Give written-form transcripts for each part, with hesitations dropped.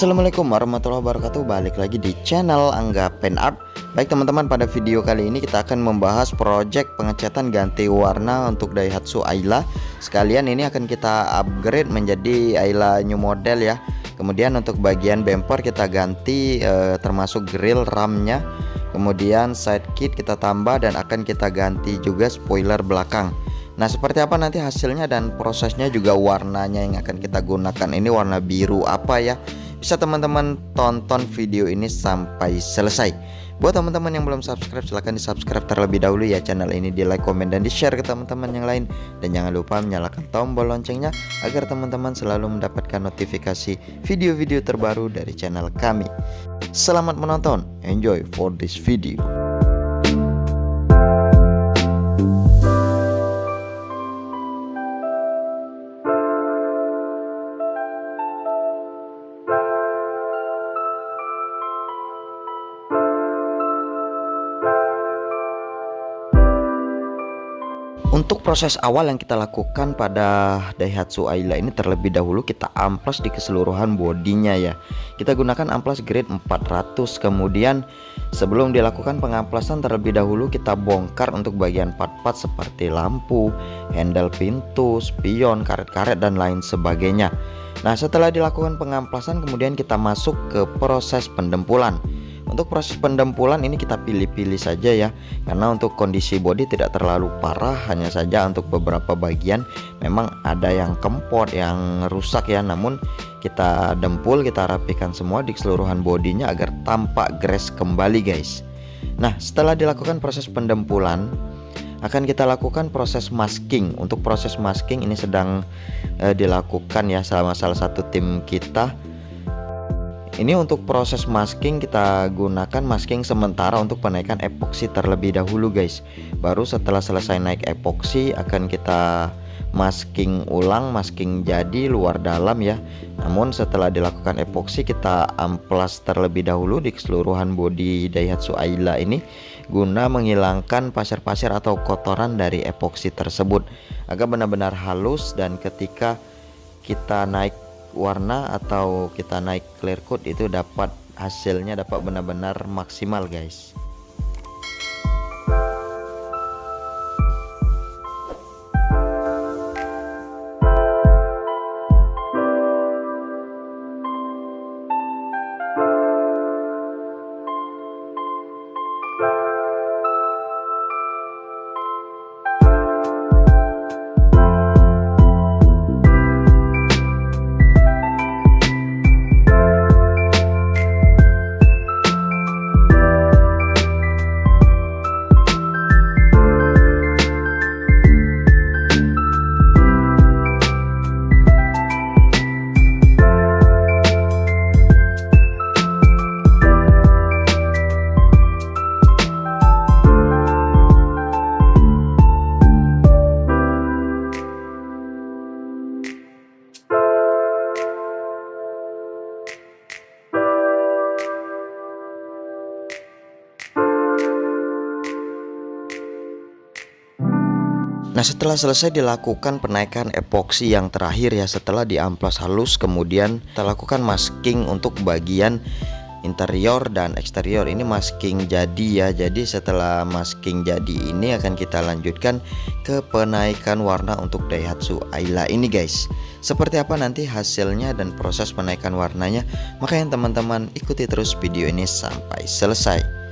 Assalamualaikum warahmatullahi wabarakatuh. Balik lagi di channel Angga Pen Art. Baik teman-teman, pada video kali ini kita akan membahas project pengecatan ganti warna untuk Daihatsu Ayla. Sekalian ini akan kita upgrade menjadi Ayla new model ya. Kemudian untuk bagian bumper kita ganti termasuk grill ramnya. Kemudian side kit kita tambah dan akan kita ganti juga spoiler belakang. Nah, seperti apa nanti hasilnya dan prosesnya, juga warnanya yang akan kita gunakan ini warna biru apa ya, bisa teman-teman tonton video ini sampai selesai. Buat teman-teman yang belum subscribe, silahkan di subscribe terlebih dahulu ya channel ini, di like, komen, dan di share ke teman-teman yang lain. Dan jangan lupa menyalakan tombol loncengnya agar teman-teman selalu mendapatkan notifikasi video-video terbaru dari channel kami. Selamat menonton, enjoy for this video. Untuk proses awal yang kita lakukan pada Daihatsu Ayla ini, terlebih dahulu kita amplas di keseluruhan bodinya ya. Kita gunakan amplas grade 400. Kemudian sebelum dilakukan pengamplasan, terlebih dahulu kita bongkar untuk bagian part-part seperti lampu, handle pintu, spion, karet-karet, dan lain sebagainya. Nah, setelah dilakukan pengamplasan, kemudian kita masuk ke proses pendempulan. Untuk proses pendempulan ini kita pilih-pilih saja ya, karena untuk kondisi bodi tidak terlalu parah, hanya saja untuk beberapa bagian memang ada yang kempot, yang rusak ya. Namun kita dempul, kita rapikan semua di keseluruhan bodinya agar tampak gres kembali guys. Nah, setelah dilakukan proses pendempulan, akan kita lakukan proses masking. Untuk proses masking ini sedang dilakukan ya sama salah satu tim kita. Ini untuk proses masking kita gunakan masking sementara untuk penaikan epoksi terlebih dahulu guys. Baru setelah selesai naik epoksi akan kita masking ulang, masking jadi luar dalam ya. Namun setelah dilakukan epoksi kita amplas terlebih dahulu di keseluruhan bodi Daihatsu Ayla ini, guna menghilangkan pasir-pasir atau kotoran dari epoksi tersebut agar benar-benar halus, dan ketika kita naik warna atau kita naik clear coat itu hasilnya dapat benar-benar maksimal guys. Nah, setelah selesai dilakukan penaikan epoksi yang terakhir ya, setelah diamplas halus, kemudian kita lakukan masking untuk bagian interior dan eksterior. Ini masking jadi ya. Jadi setelah masking jadi ini akan kita lanjutkan ke penaikan warna untuk Daihatsu Ayla ini guys. Seperti apa nanti hasilnya dan proses penaikan warnanya, makanya teman-teman ikuti terus video ini sampai selesai.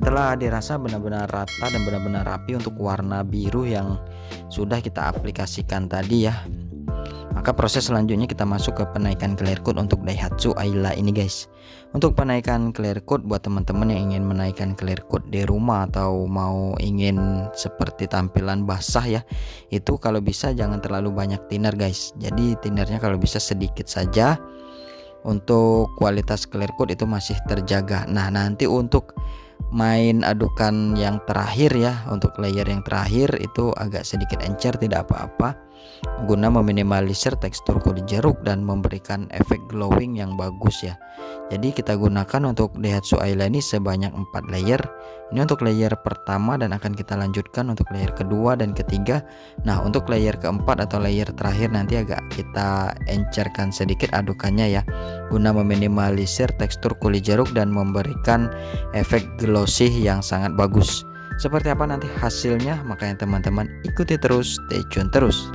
setelah dirasa benar-benar rata dan benar-benar rapi untuk warna biru yang sudah kita aplikasikan tadi ya, maka proses selanjutnya kita masuk ke penaikan clear coat untuk Daihatsu Ayla ini guys. Untuk penaikan clear coat buat teman-teman yang ingin menaikkan clear coat di rumah atau mau ingin seperti tampilan basah ya, itu kalau bisa jangan terlalu banyak thinner guys. Jadi thinnernya kalau bisa sedikit saja, untuk kualitas clear coat itu masih terjaga. Nah nanti untuk main adukan yang terakhir ya, untuk layer yang terakhir itu agak sedikit encer, tidak apa-apa, guna meminimalisir tekstur kulit jeruk dan memberikan efek glowing yang bagus ya. Jadi kita gunakan untuk Daihatsu Ayla ini sebanyak 4 layer. Ini untuk layer pertama dan akan kita lanjutkan untuk layer kedua dan ketiga. Nah untuk layer keempat atau layer terakhir nanti agak kita encerkan sedikit adukannya ya, guna meminimalisir tekstur kulit jeruk dan memberikan efek glossy yang sangat bagus. Seperti apa nanti hasilnya, makanya teman-teman ikuti terus, stay tune terus.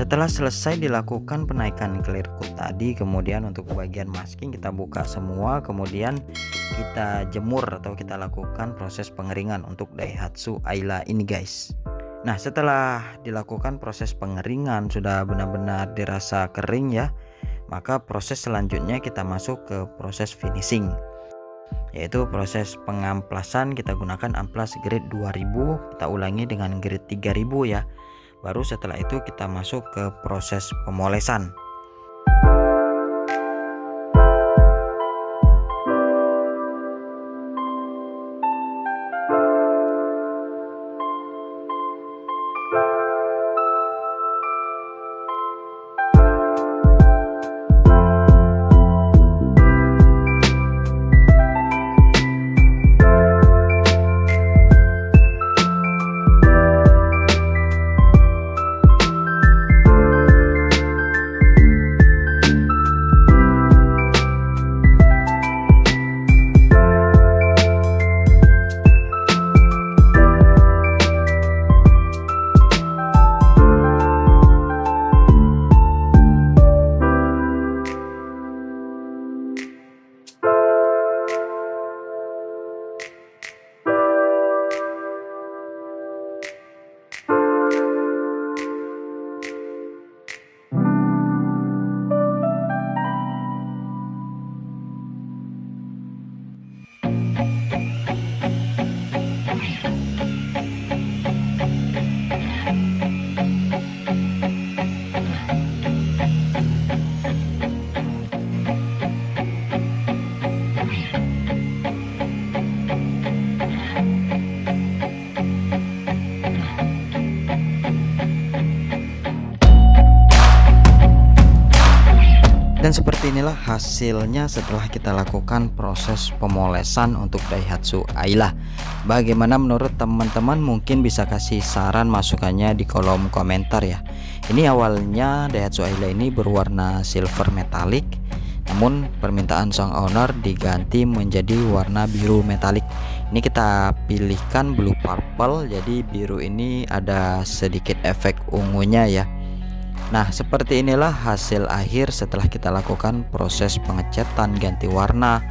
Setelah selesai dilakukan penaikan clear coat tadi, kemudian untuk bagian masking kita buka semua, kemudian kita jemur atau kita lakukan proses pengeringan untuk Daihatsu Ayla ini guys. Nah setelah dilakukan proses pengeringan sudah benar-benar dirasa kering ya, maka proses selanjutnya kita masuk ke proses finishing, yaitu proses pengamplasan. Kita gunakan amplas grade 2000, kita ulangi dengan grade 3000 ya. Baru setelah itu kita masuk ke proses pemolesan. seperti inilah hasilnya setelah kita lakukan proses pemolesan untuk Daihatsu Ayla. Bagaimana menurut teman-teman? Mungkin bisa kasih saran masukannya di kolom komentar ya. Ini awalnya Daihatsu Ayla ini berwarna silver metalik, namun permintaan sang owner diganti menjadi warna biru metalik. Ini kita pilihkan blue purple, jadi biru ini ada sedikit efek ungunya ya. Nah, seperti inilah hasil akhir setelah kita lakukan proses pengecatan, ganti warna,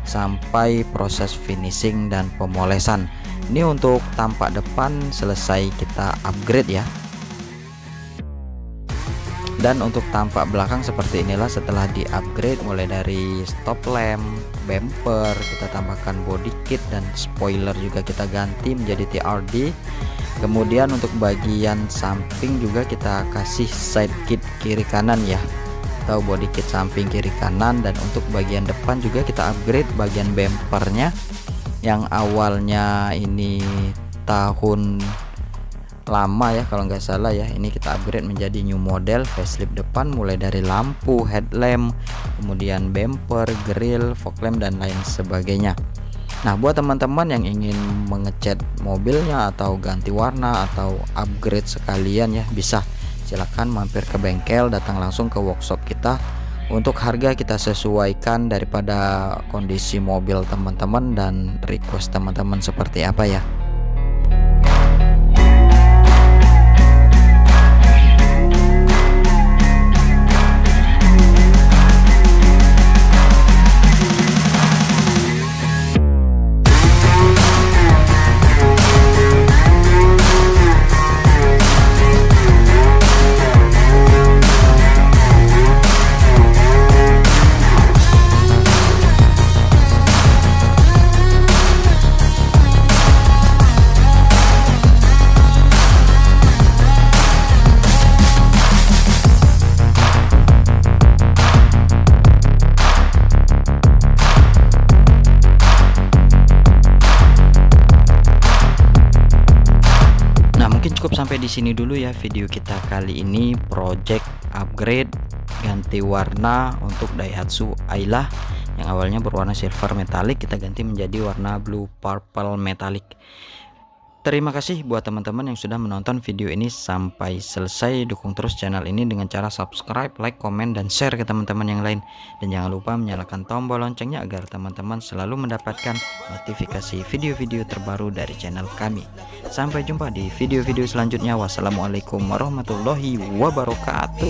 sampai proses finishing dan pemolesan. Ini untuk tampak depan selesai kita upgrade ya. Dan untuk tampak belakang seperti inilah setelah di upgrade, mulai dari stop lamp, bumper, kita tambahkan body kit, dan spoiler juga kita ganti menjadi TRD. Kemudian untuk bagian samping juga kita kasih side kit kiri kanan ya, atau body kit samping kiri kanan. Dan untuk bagian depan juga kita upgrade bagian bumpernya, yang awalnya ini tahun lama ya kalau nggak salah ya, ini kita upgrade menjadi new model facelift depan, mulai dari lampu, headlamp, kemudian bumper, grill, fog lamp, dan lain sebagainya. Nah, buat teman-teman yang ingin mengecat mobilnya atau ganti warna atau upgrade sekalian ya, bisa silahkan mampir ke bengkel, datang langsung ke workshop kita. Untuk harga kita sesuaikan daripada kondisi mobil teman-teman dan request teman-teman seperti apa ya. Cukup sampai di sini dulu ya video kita kali ini, project upgrade ganti warna untuk Daihatsu Ayla yang awalnya berwarna silver metalik, kita ganti menjadi warna blue purple metalik. Terima kasih buat teman-teman yang sudah menonton video ini sampai selesai. Dukung terus channel ini dengan cara subscribe, like, komen, dan share ke teman-teman yang lain. Dan jangan lupa menyalakan tombol loncengnya agar teman-teman selalu mendapatkan notifikasi video-video terbaru dari channel kami. Sampai jumpa di video-video selanjutnya. Wassalamualaikum warahmatullahi wabarakatuh.